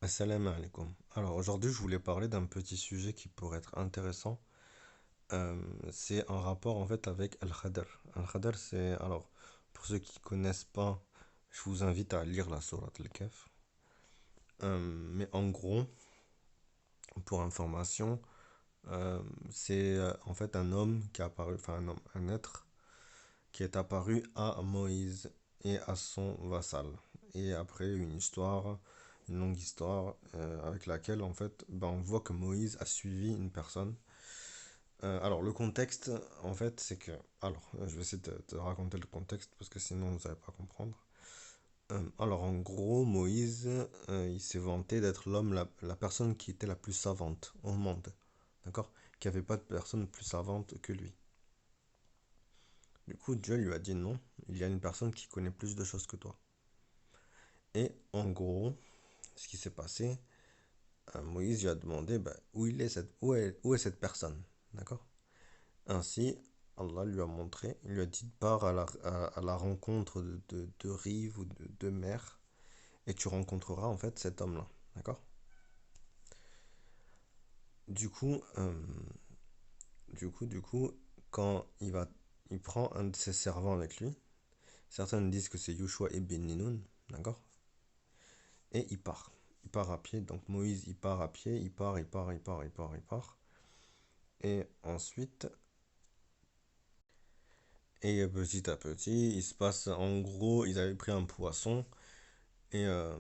Assalamu alaikum. Alors aujourd'hui, je voulais parler d'un petit sujet qui pourrait être intéressant. C'est un rapport en fait avec Al-Khadr. Al-Khadr, c'est alors pour ceux qui connaissent pas, je vous invite à lire la sourate Al-Kahf. Mais en gros, pour information, euh, c'est en fait un homme qui est apparu, enfin un homme, un être qui est apparu à Moïse et à son vassal. Et après une longue histoire avec laquelle en fait on voit que Moïse a suivi une personne. Alors le contexte en fait c'est que... Alors je vais essayer de te raconter le contexte parce que sinon vous n'allez pas comprendre. Alors en gros Moïse il s'est vanté d'être l'homme, la personne qui était la plus savante au monde. D'accord. Qu'il n'y avait pas de personne plus savante que lui. Du coup, Dieu lui a dit non, il y a une personne qui connaît plus de choses que toi. Et en gros, ce qui s'est passé, Moïse lui a demandé bah, où est cette personne. D'accord. Ainsi, Allah lui a montré, il lui a dit pars à la rencontre de rives ou de mer et tu rencontreras en fait cet homme-là. D'accord. Du coup, du coup, quand il prend un de ses servants avec lui, certains disent que c'est Yushua ibn Ninoun, d'accord. Et il part. Il part à pied. Donc Moïse, il part à pied. Il part. Et ensuite, et petit à petit, il se passe, en gros, ils avaient pris un poisson. Et, euh,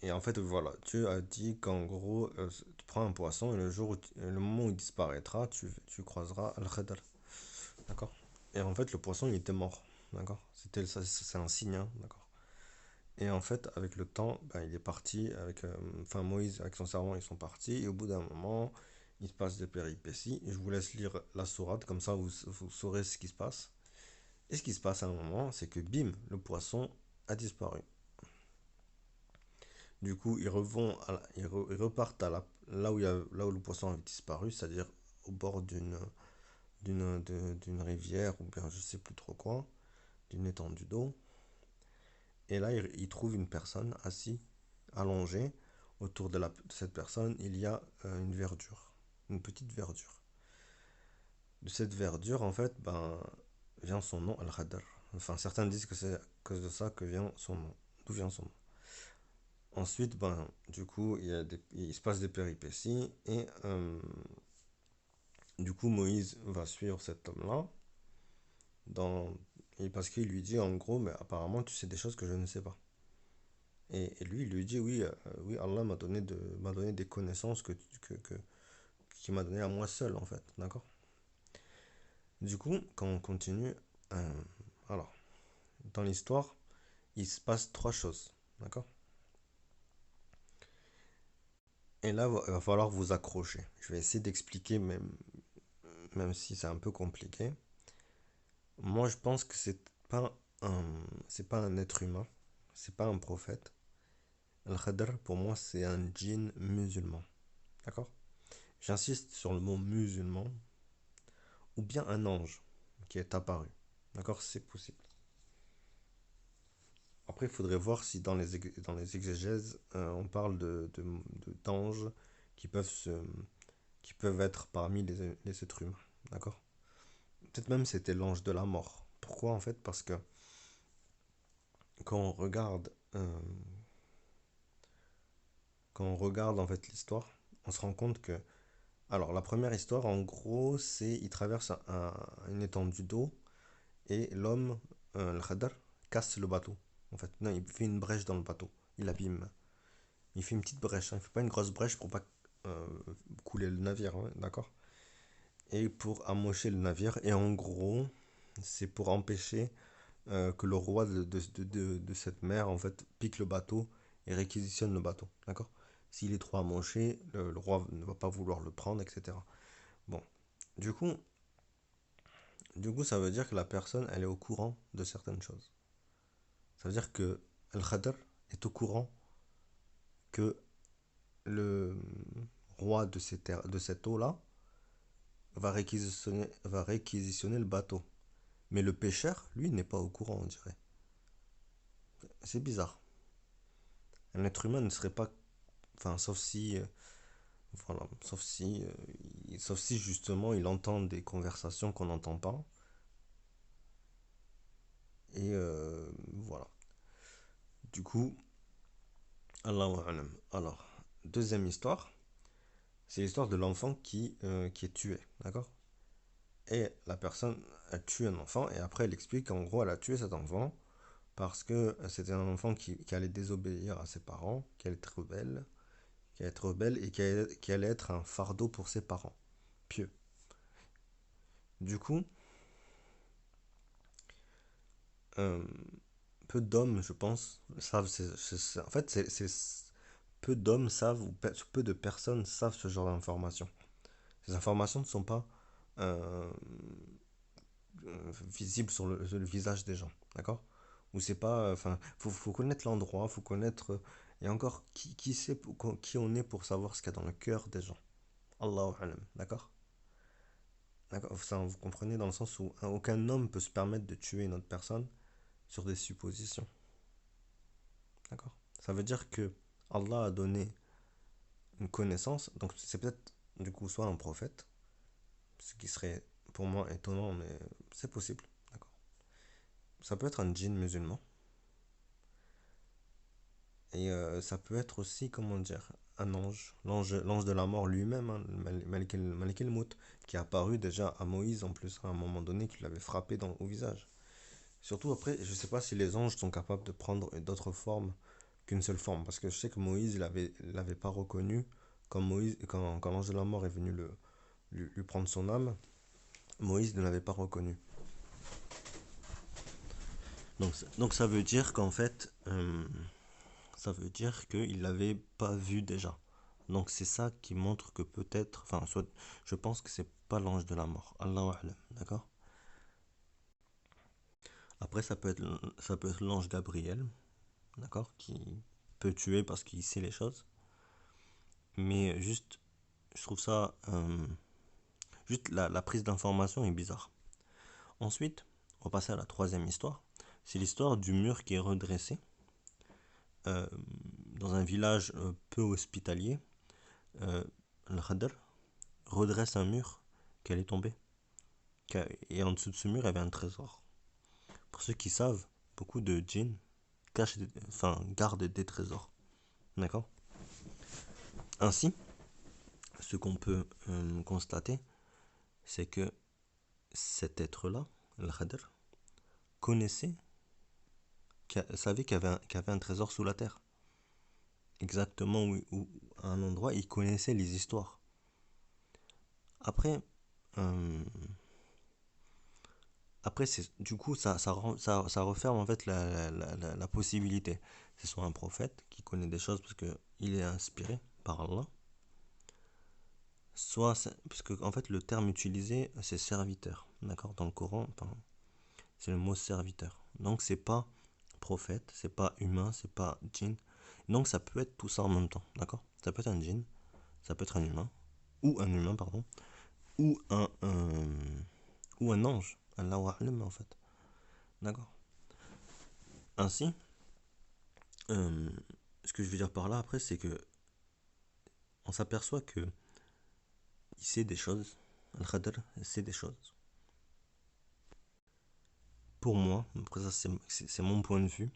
et en fait, voilà, Dieu a dit qu'en gros, tu prends un poisson et le moment où il disparaîtra, tu croiseras Al-Khadr. D'accord. Et en fait, le poisson, il était mort. D'accord. C'est un signe, hein, d'accord. Et en fait, avec le temps, ben, il est parti avec, enfin Moïse avec son servant, ils sont partis. Et au bout d'un moment, il se passe des péripéties. Et je vous laisse lire la sourate, comme ça vous saurez ce qui se passe. Et ce qui se passe à un moment, c'est que bim, le poisson a disparu. Du coup, ils repartent là où le poisson avait disparu, c'est-à-dire au bord d'une rivière ou bien je sais plus trop quoi, d'une étendue d'eau. Et là, ils trouvent une personne assise, allongée. Autour de cette personne, il y a une verdure, une petite verdure. De cette verdure, en fait, ben, vient son nom, Al-Khadr. Enfin, certains disent que c'est à cause de ça que vient son nom. D'où vient son nom. Ensuite, ben, du coup, il se passe des péripéties et du coup, Moïse va suivre cet homme-là dans, et parce qu'il lui dit en gros, mais apparemment, tu sais des choses que je ne sais pas. Et lui, il lui dit, oui, oui, Allah m'a donné des connaissances qui m'a donné à moi seul, en fait. D'accord. Du coup, quand on continue, euh, alors, dans l'histoire, il se passe trois choses. D'accord. Et là, il va falloir vous accrocher. Je vais essayer d'expliquer, même si c'est un peu compliqué. Moi, je pense que pas un, c'est pas un être humain, c'est pas un prophète. Al-Khadr, pour moi, c'est un djinn musulman. D'accord. J'insiste sur le mot musulman, ou bien un ange qui est apparu. D'accord, c'est possible. Après, il faudrait voir si dans les exégèses, on parle d'anges qui peuvent qui peuvent être parmi les êtres humains. D'accord. Peut-être même c'était l'ange de la mort. Pourquoi en fait? Parce que quand on regarde, quand on regarde en fait l'histoire, on se rend compte que... Alors, la première histoire, en gros, c'est il traverse une étendue d'eau et l'homme, le Khadr, casse le bateau. En fait, non, il fait une brèche dans le bateau. Il abîme. Il fait une petite brèche. Hein. Il fait pas une grosse brèche pour pas euh, couler le navire, hein, d'accord? Et pour amocher le navire. Et en gros, c'est pour empêcher que le roi de cette mer, en fait, pique le bateau et réquisitionne le bateau, d'accord? S'il est trop amoché, le roi ne va pas vouloir le prendre, etc. Bon, du coup, ça veut dire que la personne, elle est au courant de certaines choses. Ça veut dire que Al-Khadr est au courant que le roi de cette eau-là va réquisitionner le bateau. Mais le pêcheur, lui, n'est pas au courant, on dirait. C'est bizarre. Un être humain ne serait pas Enfin, voilà, sauf si justement il entend des conversations qu'on n'entend pas. Et voilà. Du coup, Allahu alam. Alors, deuxième histoire, c'est l'histoire de l'enfant qui est tué, d'accord? Et la personne a tué un enfant, et après elle explique qu'en gros elle a tué cet enfant parce que c'était un enfant qui allait désobéir à ses parents, qui allait être rebelle et qui allait être un fardeau pour ses parents, pieux. Du coup, euh, peu d'hommes, je pense, savent. En fait, peu d'hommes savent, ou peu de personnes savent ce genre d'informations. Ces informations ne sont pas euh, visibles sur le visage des gens, d'accord? Ou c'est pas. Enfin, faut connaître l'endroit, faut connaître. Et encore, qui sait qui on est pour savoir ce qu'il y a dans le cœur des gens? Allahu alam, d'accord? D'accord? Ça, vous comprenez dans le sens où aucun homme peut se permettre de tuer une autre personne sur des suppositions, d'accord? Ça veut dire que Allah a donné une connaissance, donc c'est peut-être du coup soit un prophète, ce qui serait pour moi étonnant, mais c'est possible, d'accord? Ça peut être un djinn musulman, et ça peut être aussi, comment dire, un ange, l'ange de la mort lui-même, hein, Malik el-Mout, qui est apparu déjà à Moïse en plus, à un moment donné, qui l'avait frappé au visage. Surtout après, je sais pas si les anges sont capables de prendre d'autres formes qu'une seule forme, parce que je sais que Moïse, l'avait pas reconnu quand l'ange de la mort est venu lui prendre son âme. Moïse ne l'avait pas reconnu. Donc ça veut dire qu'en fait, ça veut dire qu'il l'avait pas vu déjà. Donc c'est ça qui montre que peut-être, enfin, soit, je pense que c'est pas l'ange de la mort. Allahu a'lam, d'accord? Après, ça peut être l'ange Gabriel, d'accord? Qui peut tuer parce qu'il sait les choses. Mais juste, je trouve ça, juste la prise d'information est bizarre. Ensuite, on va passer à la troisième histoire. C'est l'histoire du mur qui est redressé euh, dans un village peu hospitalier. Al-Khadr redresse un mur qui allait tomber. Et en dessous de ce mur, il y avait un trésor. Pour ceux qui savent, beaucoup de djinns gardent des trésors. D'accord? Ainsi, ce qu'on peut constater, c'est que cet être-là, Al-Khadr, connaissait, savait qu'il y avait un trésor sous la terre. Exactement à un endroit, il connaissait les histoires. Après, euh, après du coup, ça referme en fait la possibilité. C'est soit un prophète qui connaît des choses parce qu'il est inspiré par Allah, parce que en fait le terme utilisé c'est serviteur, d'accord? Dans le Coran, enfin, c'est le mot serviteur. Donc c'est pas prophète, c'est pas humain, c'est pas djinn. Donc ça peut être tout ça en même temps, d'accord? Ça peut être un djinn, ça peut être un humain, pardon, ou ou un ange, Allahu a'lam en fait, d'accord? Ainsi, euh, ce que je veux dire par là après, c'est que on s'aperçoit que il sait des choses, Al-Khadr sait des choses. Pour moi, après ça c'est mon point de vue,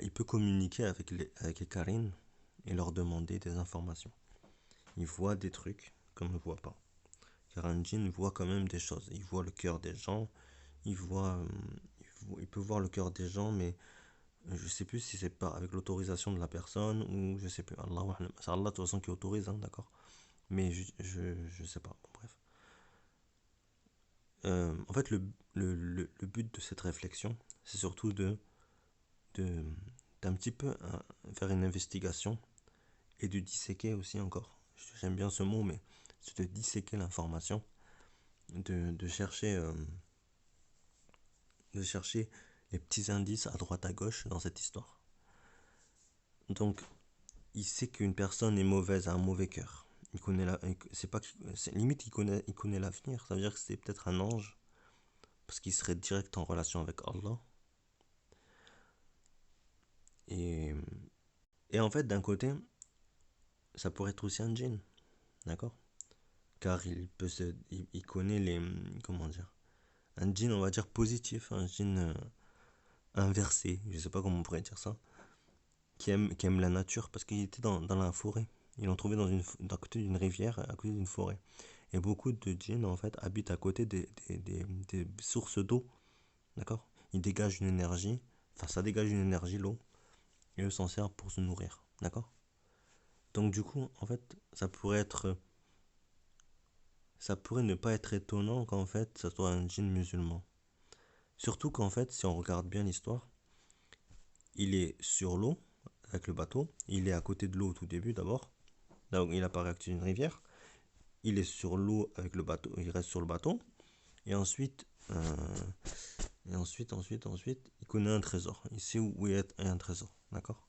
il peut communiquer avec les Karines et leur demander des informations. Il voit des trucs qu'on ne voit pas. Car un djinn voit quand même des choses. Il voit le cœur des gens, il voit, il peut voir le cœur des gens, mais je sais plus si c'est pas avec l'autorisation de la personne ou je sais plus. Allah, c'est Allah de toute façon qui autorise, hein, d'accord. Mais je sais pas. Bon, bref. En fait, le but de cette réflexion, c'est surtout de d'un petit peu faire une investigation et de disséquer aussi encore. J'aime bien ce mot, mais c'est de disséquer l'information, de chercher, de chercher les petits indices à droite à gauche dans cette histoire. Donc, il sait qu'une personne est mauvaise, a un mauvais cœur. Il connaît c'est pas, limite il connaît l'avenir. Ça veut dire que c'est peut-être un ange parce qu'il serait direct en relation avec Allah. Et, et en fait, d'un côté, ça pourrait être aussi un djinn, d'accord? Car il connaît les, comment dire, un djinn, on va dire positif, un djinn inversé, je sais pas comment on pourrait dire ça, qui aime la nature, parce qu'il était dans la forêt. Ils l'ont trouvé à côté d'une rivière, à côté d'une forêt. Et beaucoup de djinns, en fait, habitent à côté des sources d'eau, d'accord? Ils dégagent une énergie, enfin, ça dégage une énergie, l'eau, et eux s'en servent pour se nourrir, d'accord? Donc, du coup, en fait, ça pourrait ne pas être étonnant qu'en fait, ça soit un djinn musulman. Surtout qu'en fait, si on regarde bien l'histoire, il est sur l'eau, avec le bateau, il est à côté de l'eau au tout début d'abord, là où il apparaît à côté d'une rivière, il est sur l'eau avec le bateau, il reste sur le bateau, et ensuite, ensuite, il connaît un trésor. Il sait où est un trésor, d'accord?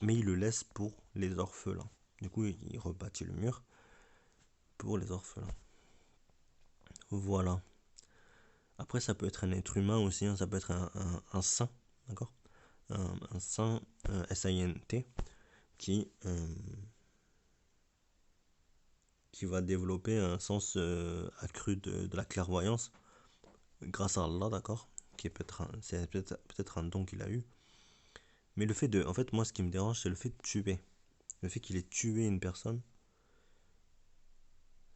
Mais il le laisse pour les orphelins. Du coup, il rebâtit le mur pour les orphelins. Voilà. Après, ça peut être un être humain aussi, hein, ça peut être un saint, d'accord? Un saint, S-I-N-T, qui, euh, qui va développer un sens accru de la clairvoyance grâce à Allah, d'accord? Qui est c'est peut-être un don qu'il a eu. Mais le fait de, en fait, moi, ce qui me dérange, c'est le fait de tuer. Le fait qu'il ait tué une personne,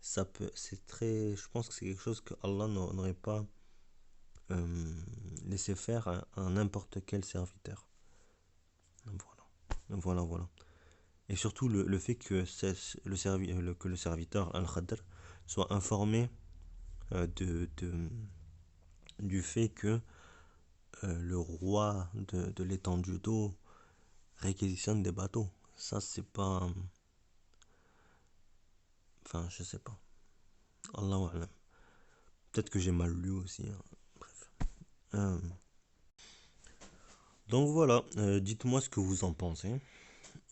c'est très, je pense que c'est quelque chose que Allah n'aurait pas euh, laissé faire à n'importe quel serviteur. Voilà. Et surtout le fait que, que le serviteur Al-Khadr soit informé du fait que le roi de l'étendue d'eau réquisitionne des bateaux. Ça, c'est pas. Enfin, je sais pas. Allahu A'lam. Peut-être que j'ai mal lu aussi, hein. Bref. Euh, donc voilà, dites-moi ce que vous en pensez.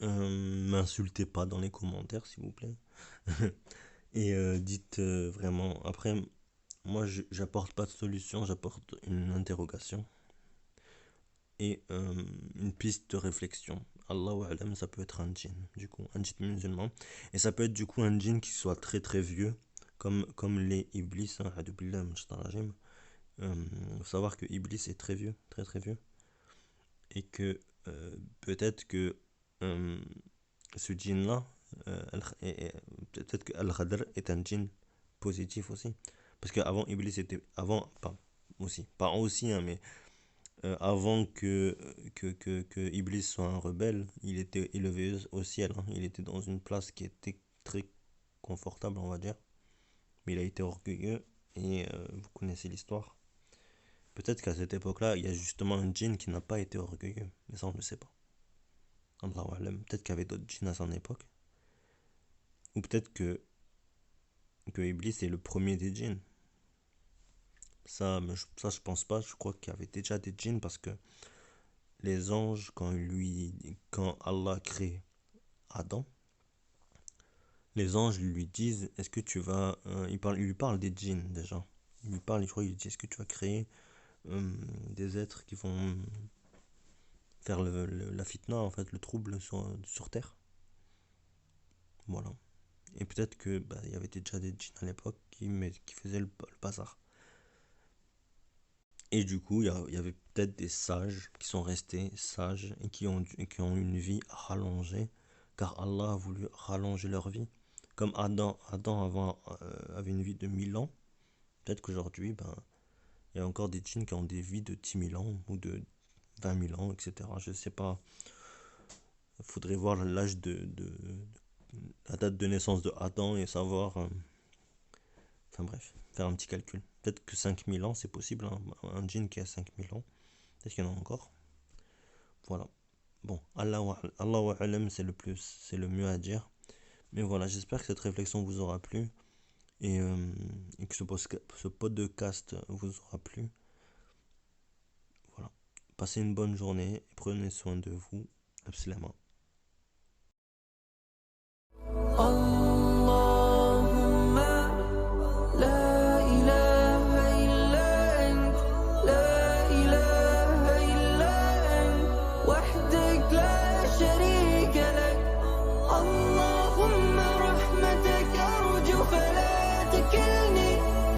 M'insultez pas dans les commentaires, s'il vous plaît. Et dites vraiment. Après, moi, j'apporte pas de solution, j'apporte une interrogation et une piste de réflexion. Allahu A'lam, ça peut être un djinn, du coup, un djinn musulman. Et ça peut être du coup un djinn qui soit très très vieux, comme les Iblis, hein, A'udhu billah min shaitanir rajim. Faut savoir que Iblis est très vieux, très très vieux. Et que peut-être que euh, ce djinn-là, peut-être que Al-Khadr est un djinn positif aussi. Parce qu'avant, Iblis était. Avant, pas aussi. Pas aussi, hein, mais avant que Iblis soit un rebelle, il était élevé au ciel, hein. Il était dans une place qui était très confortable, on va dire. Mais il a été orgueilleux et vous connaissez l'histoire. Peut-être qu'à cette époque-là, il y a justement un djinn qui n'a pas été orgueilleux. Mais ça, on ne le sait pas. Allahu A'lam. Peut-être qu'il y avait d'autres djinns à son époque. Ou peut-être que Iblis est le premier des djinns. Ça, je pense pas. Je crois qu'il y avait déjà des djinns parce que les anges, quand Allah crée Adam, les anges lui disent, est-ce que tu vas, il lui parle des djinns déjà. Il lui parle, je crois, il lui dit, est-ce que tu vas créer des êtres qui vont faire la fitna, en fait, le trouble sur Terre. Voilà. Et peut-être que bah, il y avait déjà des djinns à l'époque qui faisaient le bazar. Et du coup, il y avait peut-être des sages qui sont restés sages et qui ont une vie rallongée, car Allah a voulu rallonger leur vie. Comme Adam avait une vie de 1000 ans, peut-être qu'aujourd'hui, ben, il y a encore des djinns qui ont des vies de 10 000 ans ou de 20 000 ans, etc. Je sais pas. Il faudrait voir la date de naissance de Adam et savoir. Enfin bref, faire un petit calcul. Peut-être que 5000 ans, c'est possible, hein. Un djinn qui a 5000 ans. Peut-être qu'il y en a encore. Voilà. Bon, Allahu A'lam, c'est le mieux à dire. Mais voilà, j'espère que cette réflexion vous aura plu et que ce podcast vous aura plu. Voilà. Passez une bonne journée et prenez soin de vous. Absolument.